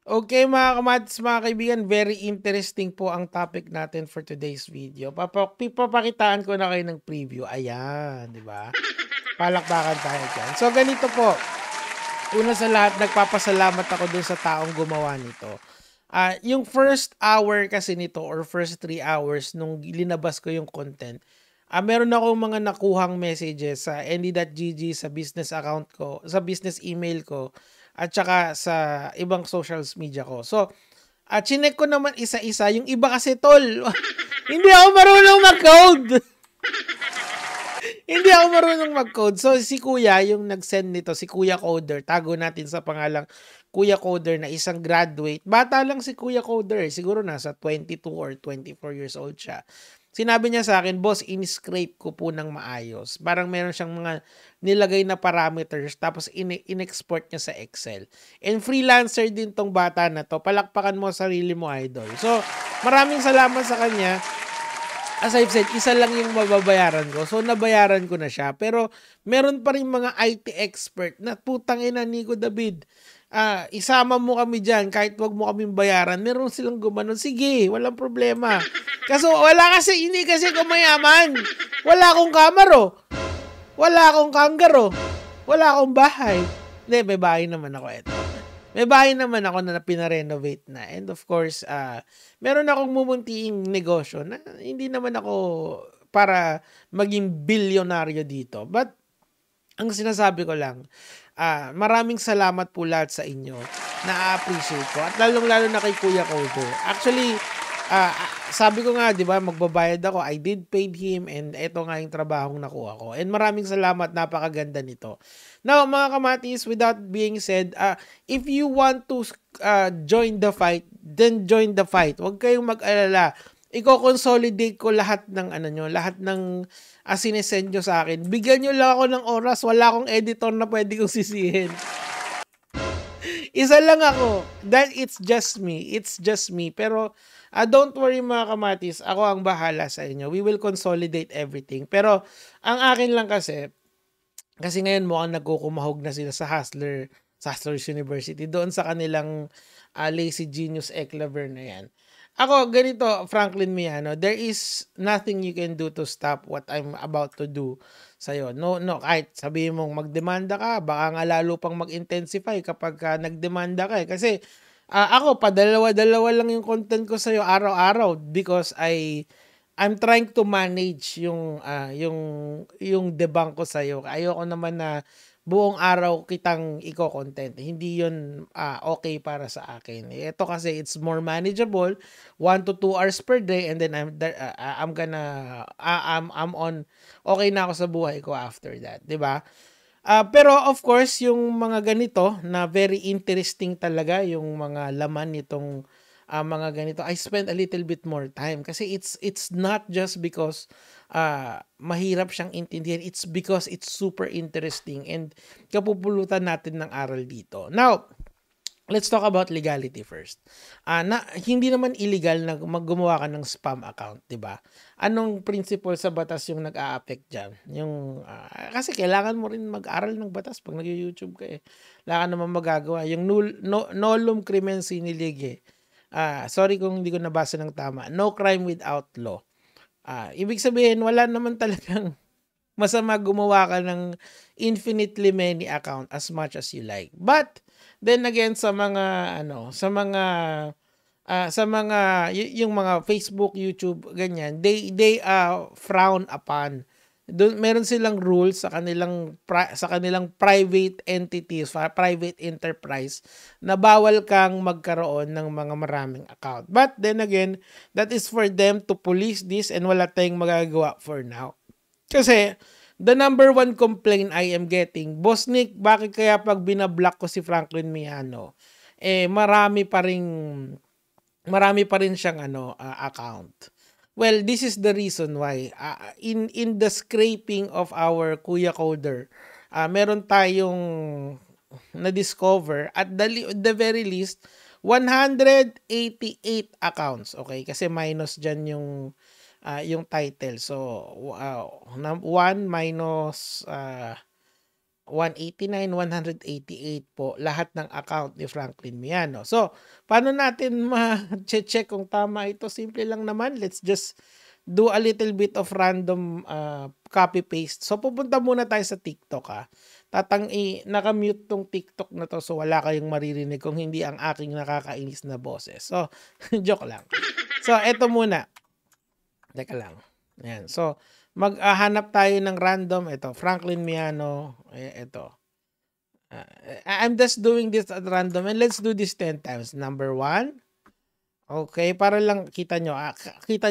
Okay mga kamatis, mga kaibigan, very interesting po ang topic natin for today's video. Papakitaan ko na kayo ng preview. Ayan, di ba? Palakpakan tayo dyan. So ganito po, una sa lahat, nagpapasalamat ako dun sa taong gumawa nito. Yung first hour kasi nito or first 3 hours nung linabas ko yung content, meron akong mga nakuhang messages sa nd.gg, sa business account ko, sa business email ko, at saka sa ibang social media ko. So, chinek ko naman isa-isa. Yung iba kasi, tol, hindi ako marunong mag-code. Hindi ako marunong mag-code. So, si Kuya, yung nag-send nito, si Kuya Coder, tago natin sa pangalang Kuya Coder na isang graduate. Bata lang si Kuya Coder. Siguro nasa 22 or 24 years old siya. Sinabi niya sa akin, boss, in-scrape ko po ng maayos. Parang meron siyang mga nilagay na parameters tapos in-export niya sa Excel. And freelancer din tong bata na to. Palakpakan mo sarili mo, idol. So, maraming salamat sa kanya. As I've said, isa lang yung mababayaran ko. So, nabayaran ko na siya. Pero, meron pa rin mga IT expert na putang ina, Nico David. Isama mo kami dyan kahit wag mo kaming bayaran. Meron silang gumanon. Sige, walang problema. Kaso, hindi kasi kumayaman. Wala akong kamaro. Wala akong kanggaro. Wala akong bahay. Hindi, may bahay naman ako. Eto. May bahay naman ako na pinarenovate na. And of course, meron akong mumunting negosyo na hindi naman ako para maging bilyonaryo dito. But, ang sinasabi ko lang, maraming salamat po lahat sa inyo. Na-appreciate ko. At lalong-lalo na kay Kuya Coder. Actually, sabi ko nga, di ba, magbabayad ako. I did paid him and eto nga yung trabahong nakuha ko. And maraming salamat, napakaganda nito. Now, mga kamatis, without being said, if you want to join the fight, then join the fight. Huwag kayong mag-alala. Iko-consolidate ko lahat ng lahat ng sinesend nyo sa akin. Bigyan nyo lang ako ng oras. Wala akong editor na pwede kong sisihin. Isa lang ako. It's just me. It's just me. Pero, don't worry mga kamatis. Ako ang bahala sa inyo. We will consolidate everything. Pero, ang akin lang kasi ngayon mukhang nagkukumahog na sila sa Hustlers University. Doon sa kanilang Lazy Genius Eclaver na yan. Ako, ganito, Franklin Miano, there is nothing you can do to stop what I'm about to do sa'yo. No, kahit sabihin mong magdemanda ka, baka nga lalo pang mag-intensify kapag nagdemanda ka. Kasi ako, padalawa-dalawa lang yung content ko sa'yo araw-araw because I'm trying to manage yung debunk ko sa'yo. Ayoko naman na buong araw kitang iko-content. Hindi yun okay para sa akin. Ito kasi it's more manageable. 1 to 2 hours per day and then I'm on okay na ako sa buhay ko after that, 'di ba? Pero of course, yung mga ganito na very interesting talaga yung mga laman nitong mga ganito, I spend a little bit more time kasi it's not just because mahirap siyang intindihan, it's because it's super interesting and kapupulutan natin ng aral dito. Now, let's talk about legality first. Hindi naman illegal na gumawa ka ng spam account, 'di ba? Anong principle sa batas yung nag-a-affect diyan? Yung kasi kailangan mo rin mag-aral ng batas pag nag-YouTube ka eh. Wala ka naman magagawa. Yung nolum crimen sine lege. Sorry kung hindi ko nabasa ng tama. No crime without law. Ibig sabihin, wala naman talagang masama gumawa ka ng infinitely many account as much as you like. But, then again, sa mga yung mga Facebook, YouTube, ganyan, they frown upon. Meron silang rules sa kanilang private entities, private enterprise na bawal kang magkaroon ng mga maraming account. But then again, that is for them to police this and wala tayong magagawa for now. Kasi the number one complaint I am getting, Boss Nick, bakit kaya pag binablock ko si Franklin Miano, marami pa rin siyang account. Well, this is the reason why. In the scraping of our Kuya Coder, meron tayong na-discover at the very least 188 accounts. Okay? Kasi minus dyan yung title. So, 1 minus 189, 188 po lahat ng account ni Franklin Miano. So, paano natin ma-check kung tama ito? Simple lang naman. Let's just do a little bit of random copy paste. So, pupunta muna tayo sa TikTok nakamute tong TikTok na to, so wala kayong maririnig kung hindi ang aking nakakainis na boses. So, joke lang. So, eto muna. Teka lang. Ayan. So, maghanap tayo ng random. Ito, Franklin Miano. Ito. I'm just doing this at random and let's do this 10 times. Number 1. Okay, para lang kita nyo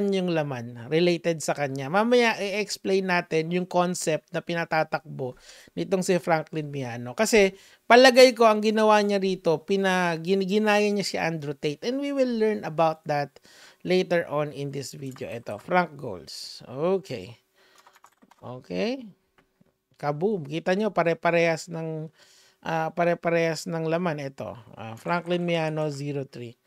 yung laman related sa kanya. Mamaya i-explain natin yung concept na pinatatakbo nitong si Franklin Miano. Kasi palagay ko ang ginawa niya rito, ginaya niya si Andrew Tate. And we will learn about that later on in this video. Ito, Frank Goals. Okay. Okay. Kaboom. Kita nyo, pare-parehas ng laman. Ito, Franklin Miano 03.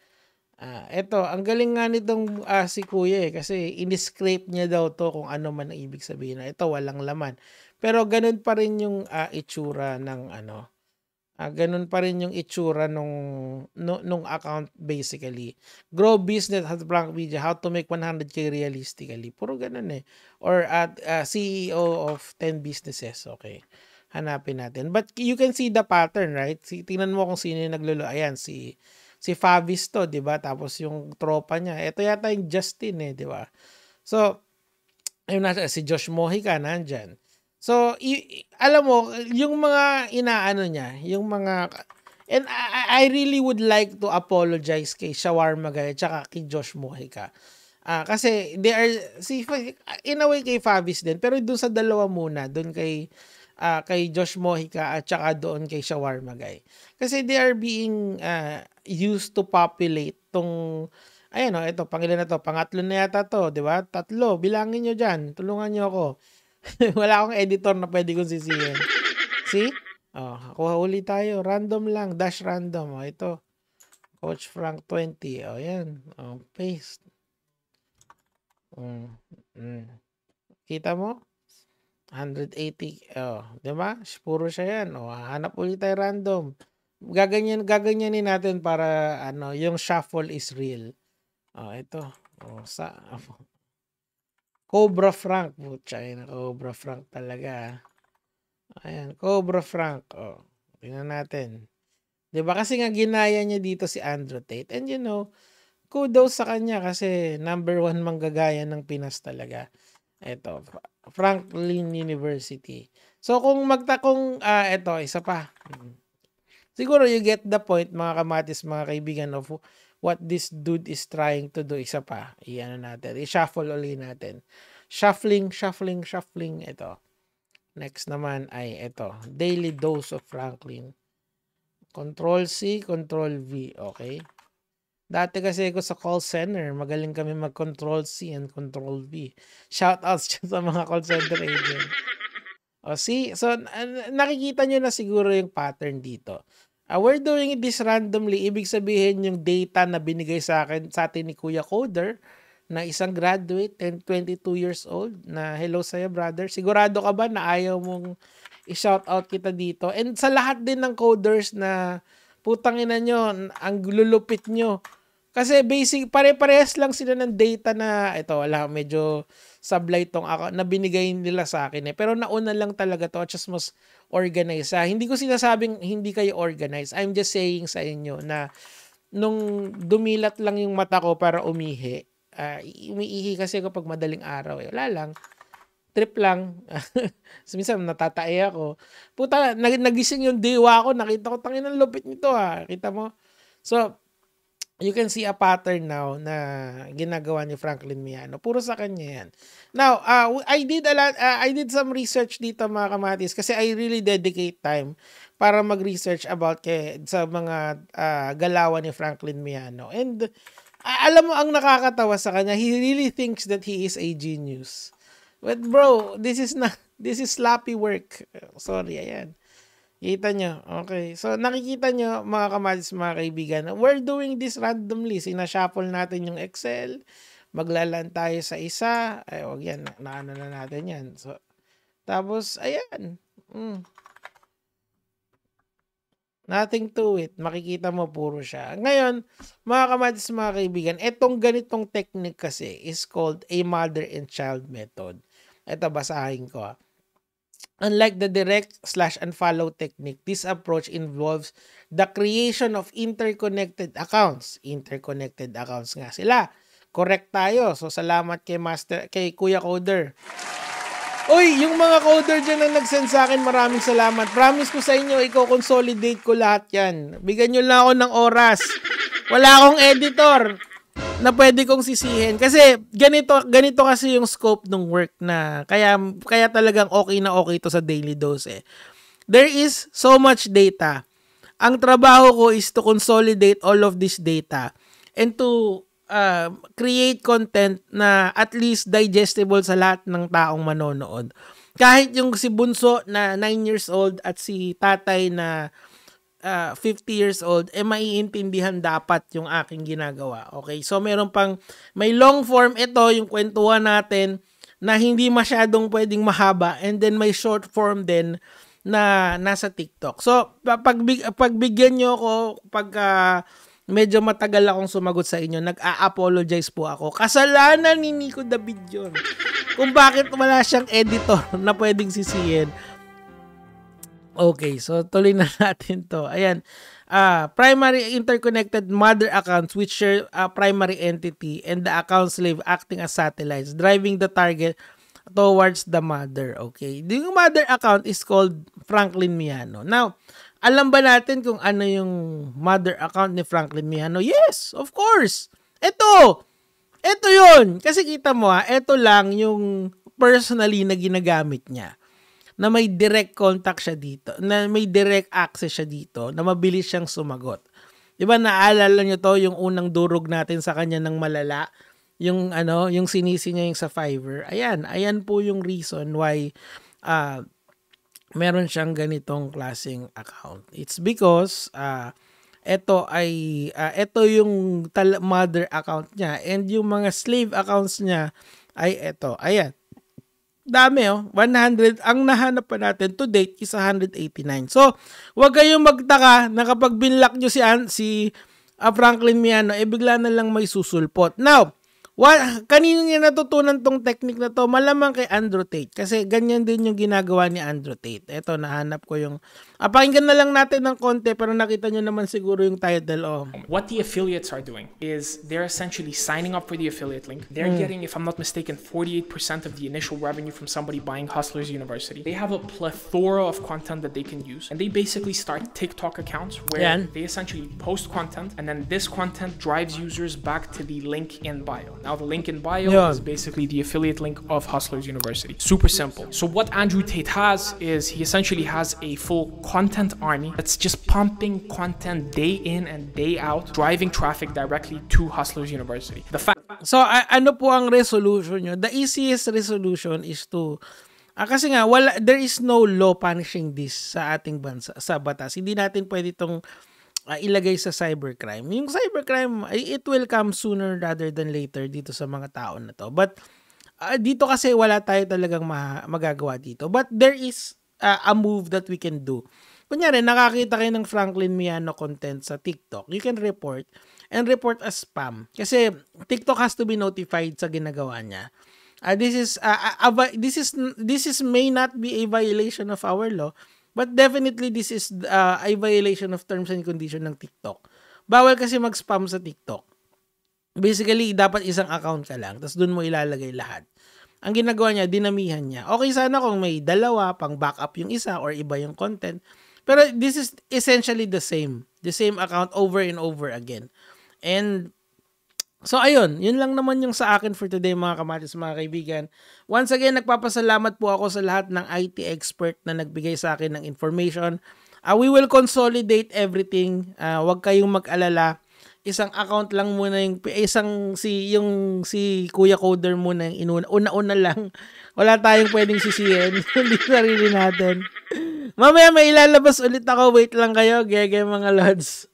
Eto, ang galing nga nitong si Kuya kasi in-scrape niya daw to kung ano man ang ibig sabihin. Ito, walang laman. Pero ganun pa rin yung itsura ng ganun pa rin yung itsura nung account basically. Grow business at Frank Media, how to make 100K realistically. Puro ganun eh. Or CEO of 10 businesses. Okay. Hanapin natin. But you can see the pattern, right? Tingnan mo kung sino yung naglolo. Ayan, si Favis to, 'di ba? Tapos yung tropa niya, ito yata yung Justin di ba? So, ayun na si Josh Mojica nandiyan. So, alam mo, yung mga inaano niya, yung mga and I really would like to apologize kay Shawarma Guy at kay Josh Mojica. Kasi they are in a way kay Favis din, pero doon sa dalawa muna, doon kay Josh Mojica at saka doon kay Shawarma Guy. Kasi they are being used to populate tong ayan ito, pangilan na to, pangatlo na yata to, di ba? 3, bilangin nyo dyan, tulungan nyo ako. Wala akong editor na pwede kong sisihin. See? Kuha uli tayo, random lang, dash random. Ito, Coach Frank 20. Yan. Paste. Kita mo? 180. Di ba? Puro siya yan. Hanap ulit tayo random. Gaganyanin natin para yung shuffle is real. Ito. Cobra Frank. Cobra Frank talaga. Ayan, Cobra Frank. Tingnan natin. Di ba? Kasi nga ginaya niya dito si Andrew Tate. And kudos sa kanya kasi number 1 manggagaya ng Pinas talaga. Ito, Franklin University. So kung ito, isa pa. Siguro you get the point mga kamatis, mga kaibigan of what this dude is trying to do. Isa pa. Natin. I-shuffle ulit natin. Shuffling. Ito. Next naman ay ito. Daily Dose of Franklin. Control-C, Control-V. Okay. Dati kasi ako sa call center, magaling kami mag-Control-C and Control-V. Shoutouts dyan sa mga call center agent. See? So, nakikita nyo na siguro yung pattern dito. We're doing this randomly. Ibig sabihin yung data na binigay sa atin ni Kuya Coder na isang graduate, 22 years old, na hello sa'yo, brother. Sigurado ka ba na ayaw mong i-shoutout kita dito? And sa lahat din ng coders na putang ina nyo, ang lulupit nyo. Kasi basic, pare-parehas lang sila ng data na, ito, medyo sablay tong account na binigay nila sa akin Pero nauna lang talaga to, just mas organized. Hindi ko sinasabing hindi kayo organized. I'm just saying sa inyo na nung dumilat lang yung mata ko para umihi, umiihi kasi ako pag madaling araw. Wala lang. Trip lang. Minsan natatae ako. Puta, nagising yung diwa ko. Nakita ko, tangin ng lupit nito Kita mo? So, you can see a pattern now na ginagawa ni Franklin Miano. Puro sa kanya yan. Now, I did some research dito mga kamatis kasi I really dedicate time para mag-research about sa mga galawan ni Franklin Miano. And alam mo ang nakakatawa sa kanya, he really thinks that he is a genius. But bro, this is sloppy work. Sorry, ayan. Kita nyo. Okay. So, nakikita nyo, mga kamatis, mga kaibigan, we're doing this randomly. Sinashuffle natin yung Excel. Maglalan tayo sa isa. Ay, wag yan. Naano na natin yan. So, tapos, ayan. Nothing to it. Makikita mo puro siya. Ngayon, mga kamatis, mga kaibigan, etong ganitong technique kasi is called a mother and child method. Ito, basahin ko. Unlike the direct/unfollow technique, this approach involves the creation of interconnected accounts. Interconnected accounts nga sila. Correct tayo. So, salamat kay Kuya Coder. Uy, yung mga coder dyan na nag-send sa akin, maraming salamat. Promise ko sa inyo, i-consolidate ko lahat yan. Bigyan nyo lang ako ng oras. Wala akong editor na pwede kong sisihin. Kasi ganito kasi yung scope ng work na kaya talagang okay na okay to sa Daily Dose eh. There is so much data. Ang trabaho ko is to consolidate all of this data and to create content na at least digestible sa lahat ng taong manonood. Kahit yung si Bunso na 9 years old at si Tatay na 50 years old, maiintindihan dapat yung aking ginagawa. Okay? So, may long form ito, yung kwentuhan natin, na hindi masyadong pwedeng mahaba, and then may short form din na nasa TikTok. So, pagbigyan nyo ako, medyo matagal akong sumagot sa inyo, nag-a-apologize po ako. Kasalanan ni Nico David yun. Kung bakit wala siyang editor na pwedeng sisihin. Okay, so tuloy na natin to. Ayan. Primary interconnected mother accounts which share a primary entity and the account slave acting as satellites, driving the target towards the mother. Okay. The mother account is called Franklin Miano. Now, alam ba natin kung ano yung mother account ni Franklin Miano? Yes, of course. Ito yun. Kasi kita mo ito lang yung personally na ginagamit niya. Na may direct contact siya dito. Na may direct access siya dito. Na mabilis siyang sumagot. Diba naalala nyo to, yung unang durog natin sa kanya ng malala. Yung sinisi niya yung sa Fiverr. Ayan po yung reason why meron siyang ganitong klaseng account. It's because ito yung mother account niya, and yung mga slave accounts niya ay ito. Ayan. Dami 100. Ang nahanap pa natin to date is 189. So, wag kayong magtaka na kapag binlock nyo si Franklin Miano, bigla na lang may susulpot. Now, kanino niya natutunan tong technique na to? Malamang kay Andrew Tate. Kasi ganyan din yung ginagawa ni Andrew Tate. Ito, nahanap ko yung... pakinggan na lang natin ng konti, pero nakita nyo naman siguro yung title. What the affiliates are doing is they're essentially signing up for the affiliate link. They're getting, if I'm not mistaken, 48% of the initial revenue from somebody buying Hustlers University. They have a plethora of content that they can use. And they basically start TikTok accounts where they essentially post content, and then this content drives users back to the link in bio. Now, the link in bio is basically the affiliate link of Hustlers University. Super simple. So what Andrew Tate has is he essentially has a full content army that's just pumping content day in and day out, driving traffic directly to Hustlers University. So, ano po ang resolution nyo? The easiest resolution is to... kasi nga, there is no law punishing this sa ating bansa, sa batas. Hindi natin pwede itong ilagay sa cybercrime. Yung cybercrime, it will come sooner rather than later dito sa mga tao na to. But dito kasi wala tayo talagang magagawa dito. But there is a move that we can do. Kunyari, nakakita kayo ng Franklin Miano content sa TikTok, you can report as spam. Kasi TikTok has to be notified sa ginagawa niya. This is may not be a violation of our law, but definitely this is a violation of terms and conditions ng TikTok. Bawal kasi mag-spam sa TikTok. Basically, dapat isang account ka lang, tapos dun mo ilalagay lahat. Ang ginagawa niya, dinamihan niya. Okay sana kung may dalawa, pang backup yung isa, or iba yung content. Pero this is essentially the same account over and over again. And so ayun, yun lang naman yung sa akin for today mga kamatis, mga kaibigan. Once again, nagpapasalamat po ako sa lahat ng IT expert na nagbigay sa akin ng information. We will consolidate everything. Huwag kayong mag-alala. Isang account lang muna si Kuya Coder muna yung una lang. Wala tayong pwedeng sisihin. Hindi sarili natin. Mamaya may ilalabas ulit ako. Wait lang kayo, gege mga lods.